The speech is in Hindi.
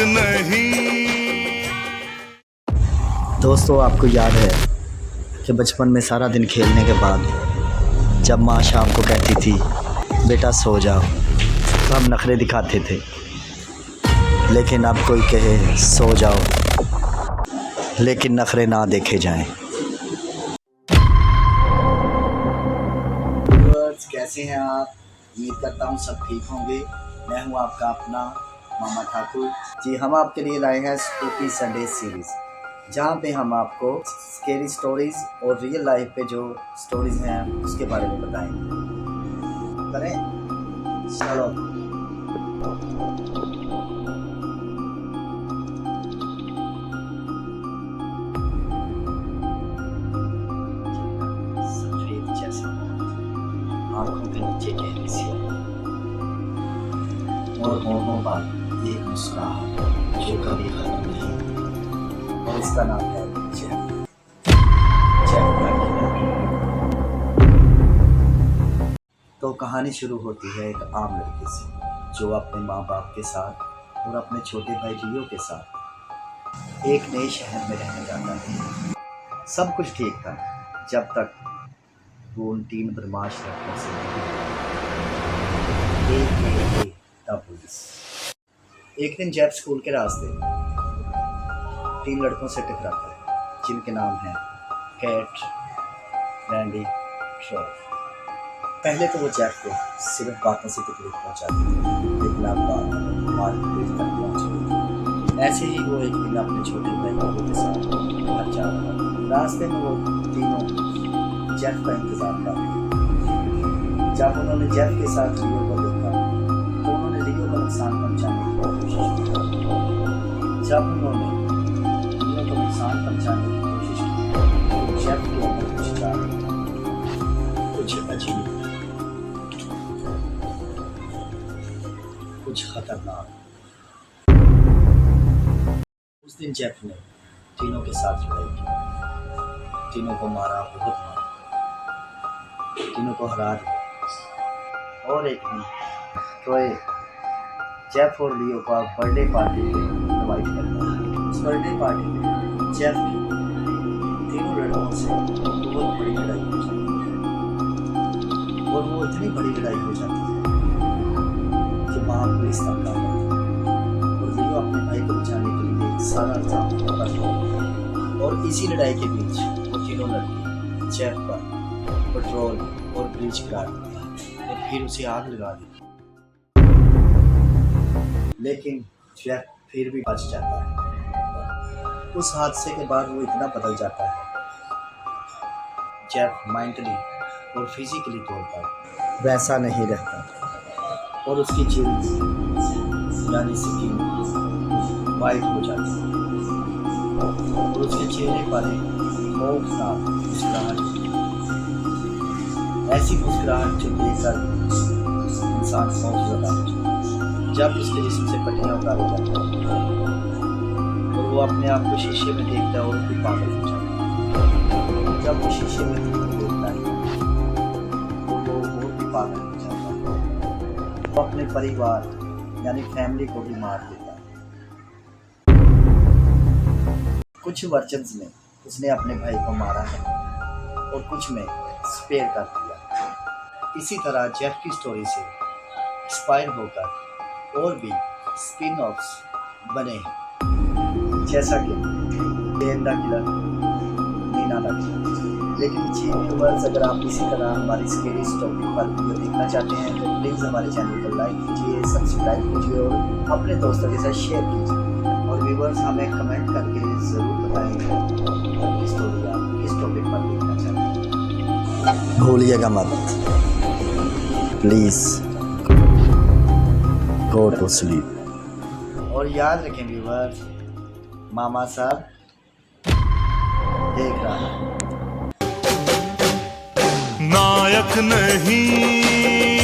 नहीं। दोस्तों, आपको याद है कि बचपन में सारा दिन खेलने के बाद जब माँ शाम को कहती थी बेटा सो जाओ, तो हम नखरे दिखाते थे। लेकिन अब कोई कहे सो जाओ, लेकिन नखरे ना देखे जाएं। व्यूअर्स, कैसे हैं आप? उम्मीद करता हूँ सब ठीक होंगे। मैं हूँ आपका अपना मामा ठाकुर जी। हम आपके लिए लाए हैं स्पूकी संडे सीरीज़, जहाँ पे हम आपको स्केरी स्टोरीज़ और रियल लाइफ पे जो स्टोरीज़ हैं उसके बारे में बताएंगे। करें चलो। सफेद जैसे आंखों के नीचे गहरी सी और होठों पर एक मुस्कुराहट जो कभी खत्म नहीं, और इसका नाम है जेफ। तो कहानी शुरू होती है एक आम लड़के से, जो अपने माँ बाप के साथ और अपने छोटे भाई रियो के साथ एक नए शहर में रहने जाता है। सब कुछ ठीक था जब तक वो उन 3 बदमाश लड़कों से पुलिस। एक दिन जेफ स्कूल के रास्ते 3 लड़कों से टकराता है, जिनके नाम हैं कैट, रैंडी, ट्रॉय। पहले तो वो जेफ को सिर्फ बातों से तकलीफ पहुंचाती है, लेकिन अब बात मारपीट तक पहुंच गई। ऐसे ही वो एक दिन अपने छोटे भाई के साथ घर जा रहा है। रास्ते में वो तीनों जेफ का इंतजार कर रहे हैं। जब उन्होंने जेफ के साथ रियो को देखा तो उन्होंने रियो को नुकसान पहुंचाने की कोशिश की। जब उन्होंने रियो को नुकसान पहुंचाने की कोशिश की तो जेफ के अंदर कुछ जान कुछ अजीब, कुछ खतरनाक। उस दिन जेफ ने तीनों के साथ लड़ाई की, तीनों को मारा, बहुत मारा, तीनों को हरा दिया। और एक दिन ट्रॉय जेफ और लियो का बर्थडे पार्टी पे इनवाइट करता है। उस बर्थडे पार्टी में जेफ की तीनों लड़कों से बहुत बड़ी लड़ाई हो जाती है, और वो इतनी बड़ी लड़ाई हो जाती है कि वहाँ पुलिस तक आ जाती है, और लियो अपने भाई को बचाने के लिए सारा इल्जाम करता है। और इसी लड़ाई के बीच वो तीनों लड़के जेफ पर पेट्रोल और ब्लीच गिरा देते हैं और फिर उसे आग लगा देते हैं। लेकिन जेफ फिर भी बच जाता है। उस हादसे के बाद वो इतना बदल जाता है, जेफ मेंटली और फिजिकली तौर पर वैसा नहीं रहता, और उसकी जिल्द यानी स्किन वाइट हो जाती है, और उसके चेहरे पर एक खौफनाक मुस्कुराहट, ऐसी मुस्कुराहट जो देखकर इंसान खौफजदा हो जाता है। जब उसके जिस्म से पट्टियाँ उतारी जाती हैं और वो अपने आप को शीशे में देखता है और भी पागल हो जाता है। जब वो शीशे में देखता है तो वो और भी पागल हो जाता है। वो अपने परिवार यानी फैमिली को भी मार देता है। कुछ वर्जन्स में उसने अपने भाई को मारा है और कुछ में स्पेयर कर दिया। इसी तरह जेफ की स्टोरी से इंस्पायर होकर और भी स्पिन ऑफ्स बने हैं, जैसा कि Den the killer, Nina the killer. लेकिन जी व्यूअर्स, अगर आप इसी तरह हमारी स्केरी स्टोरी पर वीडियो देखना चाहते हैं तो प्लीज़ हमारे चैनल को लाइक कीजिए, सब्सक्राइब कीजिए और अपने दोस्तों के साथ शेयर कीजिए। और व्यूअर्स, हमें कमेंट करके ज़रूर बताएं कि स्टोरी आप किस टॉपिक पर देखना चाहते हैं। भूलिएगा मत, प्लीज़ गो टू स्लीप। और याद रखें व्यूअर्स, मामा साहब देख रहा है। नायक नहीं